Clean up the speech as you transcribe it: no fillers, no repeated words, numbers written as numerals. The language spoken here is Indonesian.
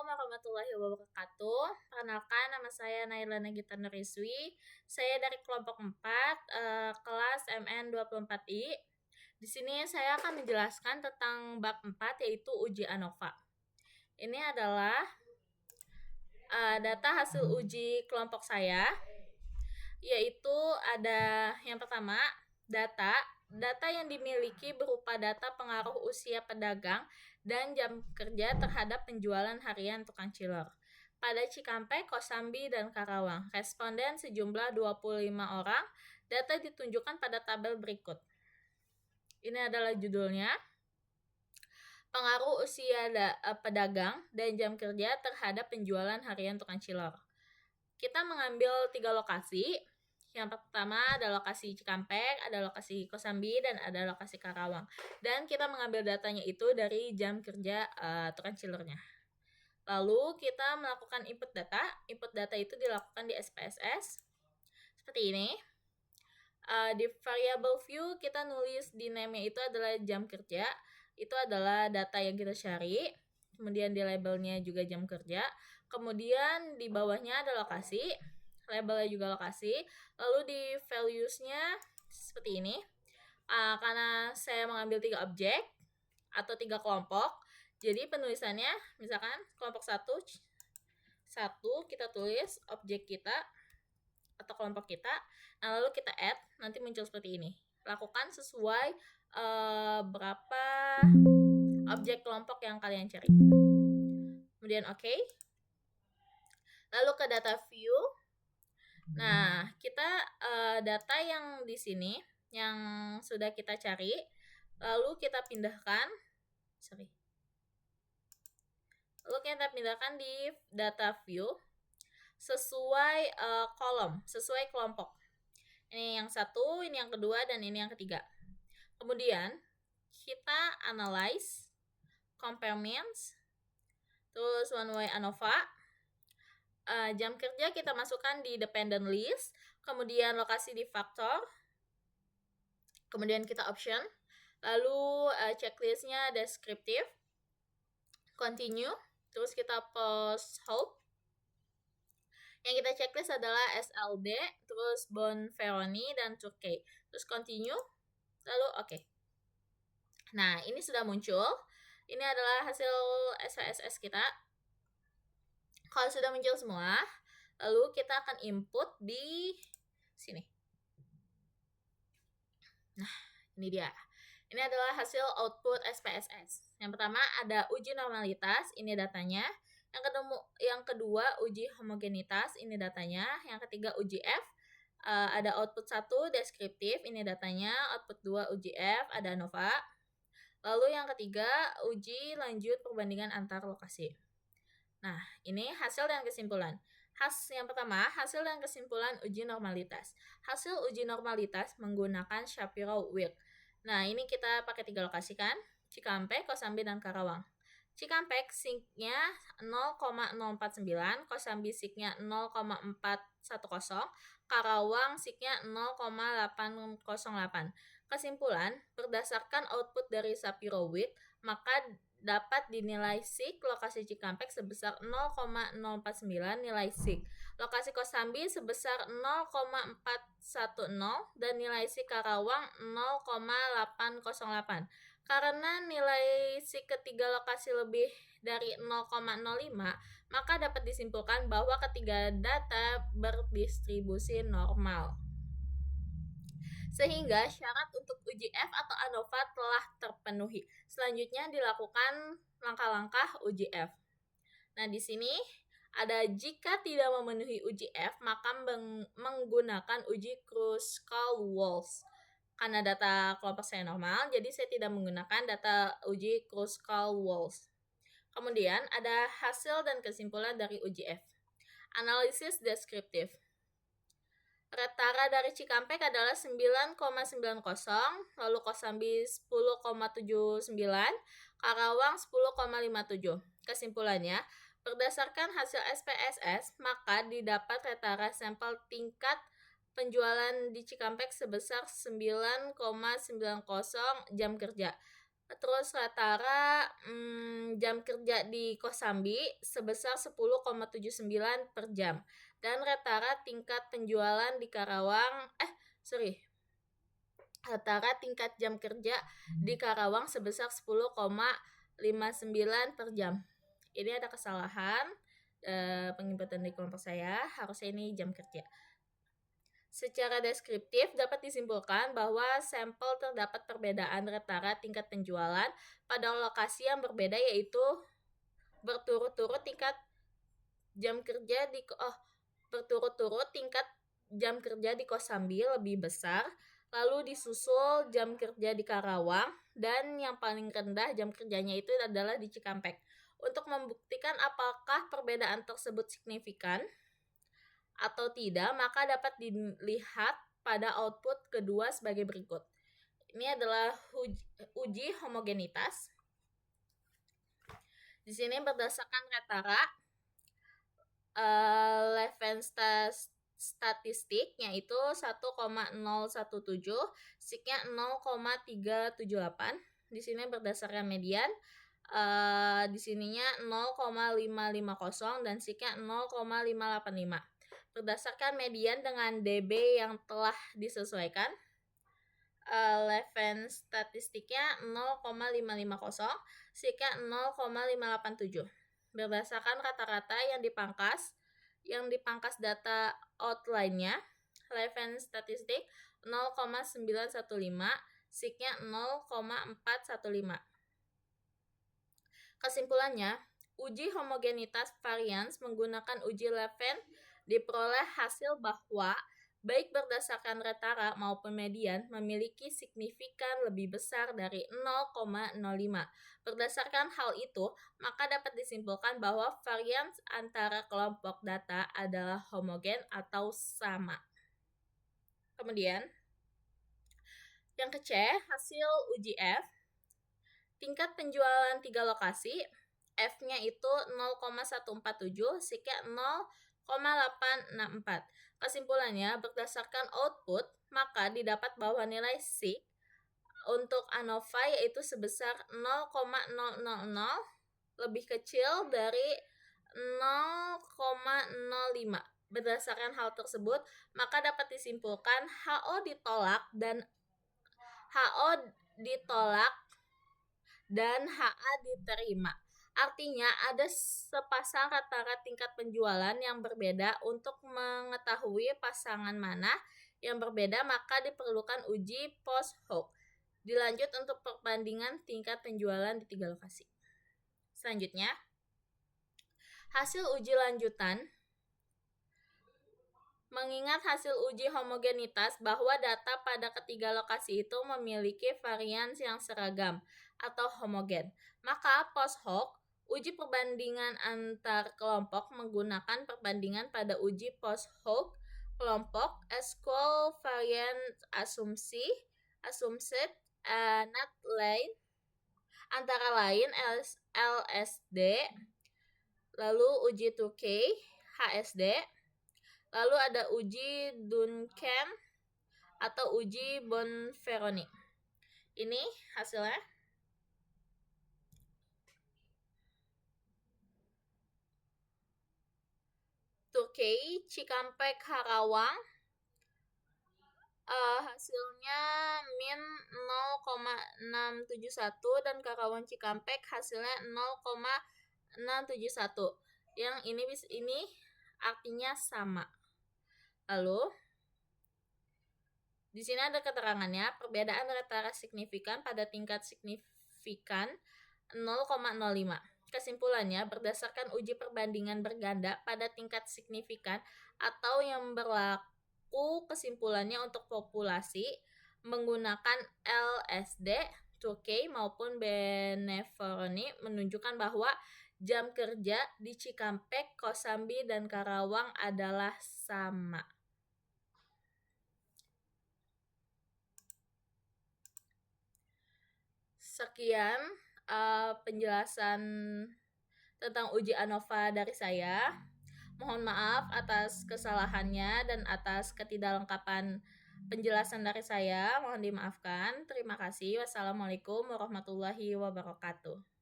Assalamualaikum warahmatullahi wabarakatuh. Perkenalkan, nama saya Naila Nagita Nuriswi. Saya dari kelompok 4, kelas MN 24I. Di sini saya akan menjelaskan tentang bab 4, yaitu uji ANOVA. Ini adalah data hasil uji kelompok saya, yaitu ada yang pertama, data yang dimiliki berupa data pengaruh usia pedagang dan jam kerja terhadap penjualan harian tukang cilor pada Cikampek, Kosambi, dan Karawang. Responden sejumlah 25 orang. Data ditunjukkan pada tabel berikut. Ini adalah judulnya. Pengaruh usia pedagang dan jam kerja terhadap penjualan harian tukang cilor. Kita mengambil 3 lokasi. Yang pertama ada lokasi Cikampek, ada lokasi Kosambi, dan ada lokasi Karawang. Dan kita mengambil datanya itu dari jam kerja tukang cilornya. Lalu kita melakukan input data. Input data itu dilakukan di SPSS. Seperti ini. Di variable view kita nulis di name-nya itu adalah jam kerja. Itu adalah data yang kita cari. Kemudian di labelnya juga jam kerja. Kemudian di bawahnya ada lokasi. Labelnya juga lokasi. Lalu di values-nya seperti ini. Karena saya mengambil 3 objek atau 3 kelompok, jadi penulisannya misalkan kelompok 1 kita tulis objek kita atau kelompok kita. Nah, lalu kita add, nanti muncul seperti ini. Lakukan sesuai berapa objek kelompok yang kalian cari. Kemudian oke. Lalu ke data view. Nah, kita data yang di sini yang sudah kita cari, lalu kita pindahkan. Lalu kita pindahkan di data view sesuai kolom, sesuai kelompok. Ini yang satu, ini yang kedua, dan ini yang ketiga. Kemudian kita analyze, compare means, terus one way ANOVA. Jam kerja kita masukkan di dependent list, kemudian lokasi di factor, kemudian kita option, lalu checklistnya descriptive, continue, terus kita post hold. Yang kita checklist adalah SLD, terus Bonferroni, dan Turkey. Terus continue, lalu oke. Nah, ini sudah muncul. Ini adalah hasil SPSS kita. Kalau sudah muncul semua, lalu kita akan input di sini. Nah, ini dia. Ini adalah hasil output SPSS. Yang pertama ada uji normalitas, ini datanya. Yang kedua uji homogenitas, ini datanya. Yang ketiga uji F, ada output 1 deskriptif, ini datanya. Output 2 uji F, ada ANOVA. Lalu yang ketiga uji lanjut perbandingan antar lokasi. Nah, ini hasil dan kesimpulan. Yang pertama, hasil dan kesimpulan uji normalitas. Hasil uji normalitas menggunakan Shapiro-Wilk. Nah, ini kita pakai 3 lokasi kan? Cikampek, Kosambi, dan Karawang. Cikampek SIG-nya 0,049, Kosambi SIG-nya 0,410, Karawang SIG-nya 0,808. Kesimpulan, berdasarkan output dari Shapiro-Wilk, maka dapat dinilai SIG lokasi Cikampek sebesar 0,049 nilai SIG. Lokasi Kosambi sebesar 0,410 dan nilai SIG Karawang 0,808. Karena nilai SIG ketiga lokasi lebih dari 0,05, maka dapat disimpulkan bahwa ketiga data berdistribusi normal. Sehingga syarat untuk uji F atau ANOVA telah terpenuhi. Selanjutnya dilakukan langkah-langkah uji F. Nah, di sini ada jika tidak memenuhi uji F, maka menggunakan uji Kruskal-Walsh. Karena data kelompok saya normal, jadi saya tidak menggunakan data uji Kruskal-Walsh. Kemudian ada hasil dan kesimpulan dari uji F. Analisis deskriptif. Retara dari Cikampek adalah 9,90, lalu Kosambi 10,79, Karawang 10,57. Kesimpulannya, berdasarkan hasil SPSS, maka didapat retara sampel tingkat penjualan di Cikampek sebesar 9,90 jam kerja. Terus Ratara jam kerja di Kosambi sebesar 10,79 per jam. Dan Ratara tingkat penjualan di Karawang, Ratara tingkat jam kerja di Karawang sebesar 10,59 per jam. Ini ada kesalahan penginputan di kelompok saya, harusnya ini jam kerja. Secara deskriptif dapat disimpulkan bahwa sampel terdapat perbedaan Ratara tingkat penjualan pada lokasi yang berbeda, yaitu berturut-turut tingkat jam kerja di Kosambi lebih besar, lalu disusul jam kerja di Karawang, dan yang paling rendah jam kerjanya itu adalah di Cikampek. Untuk membuktikan apakah perbedaan tersebut signifikan atau tidak, maka dapat dilihat pada output kedua sebagai berikut. Ini adalah uji homogenitas. Di sini berdasarkan Ratara, Levens statistik yaitu 1,017, signya 0,378. Di sini berdasarkan median, di sininya 0,550 dan signya 0,585. Berdasarkan median dengan DB yang telah disesuaikan, Levens statistiknya 0,550, signya 0,587. Berdasarkan rata-rata yang dipangkas data outline-nya, Levens statistik 0,915, signya 0,415. Kesimpulannya, uji homogenitas varians menggunakan uji Levens diperoleh hasil bahwa baik berdasarkan Ratara maupun median memiliki signifikan lebih besar dari 0,05. Berdasarkan hal itu, maka dapat disimpulkan bahwa varians antara kelompok data adalah homogen atau sama. Kemudian, yang ke-C, hasil uji F. Tingkat penjualan 3 lokasi, F-nya itu 0,147, signya 0,864. Kesimpulannya, berdasarkan output, maka didapat bahwa nilai sig untuk ANOVA yaitu sebesar 0,000 lebih kecil dari 0,05. Berdasarkan hal tersebut, maka dapat disimpulkan HO ditolak dan HA diterima. Artinya ada sepasang Ratara tingkat penjualan yang berbeda. Untuk mengetahui pasangan mana yang berbeda, maka diperlukan uji post hoc. Dilanjut untuk perbandingan tingkat penjualan di 3 lokasi. Selanjutnya, hasil uji lanjutan. Mengingat hasil uji homogenitas bahwa data pada ketiga lokasi itu memiliki varians yang seragam atau homogen, maka post hoc, uji perbandingan antar kelompok menggunakan perbandingan pada uji post hoc kelompok equal variance assumed not lain, antara lain LSD, lalu uji 2K, HSD, lalu ada uji Duncan atau uji Bonferroni. Ini hasilnya. Turkey, Cikampek, Karawang, hasilnya min 0,671 dan Karawang Cikampek hasilnya 0,671. Yang ini artinya sama. Lalu di sini ada keterangannya, perbedaan Ratara signifikan pada tingkat signifikan 0,05. Kesimpulannya, berdasarkan uji perbandingan berganda pada tingkat signifikan atau yang berlaku kesimpulannya untuk populasi menggunakan LSD, 2K maupun Bonferroni menunjukkan bahwa jam kerja di Cikampek, Kosambi, dan Karawang adalah sama. Sekian penjelasan tentang uji ANOVA dari saya. Mohon maaf atas kesalahannya dan atas ketidaklengkapan Penjelasan dari saya mohon dimaafkan. Terima kasih. Wassalamualaikum warahmatullahi wabarakatuh.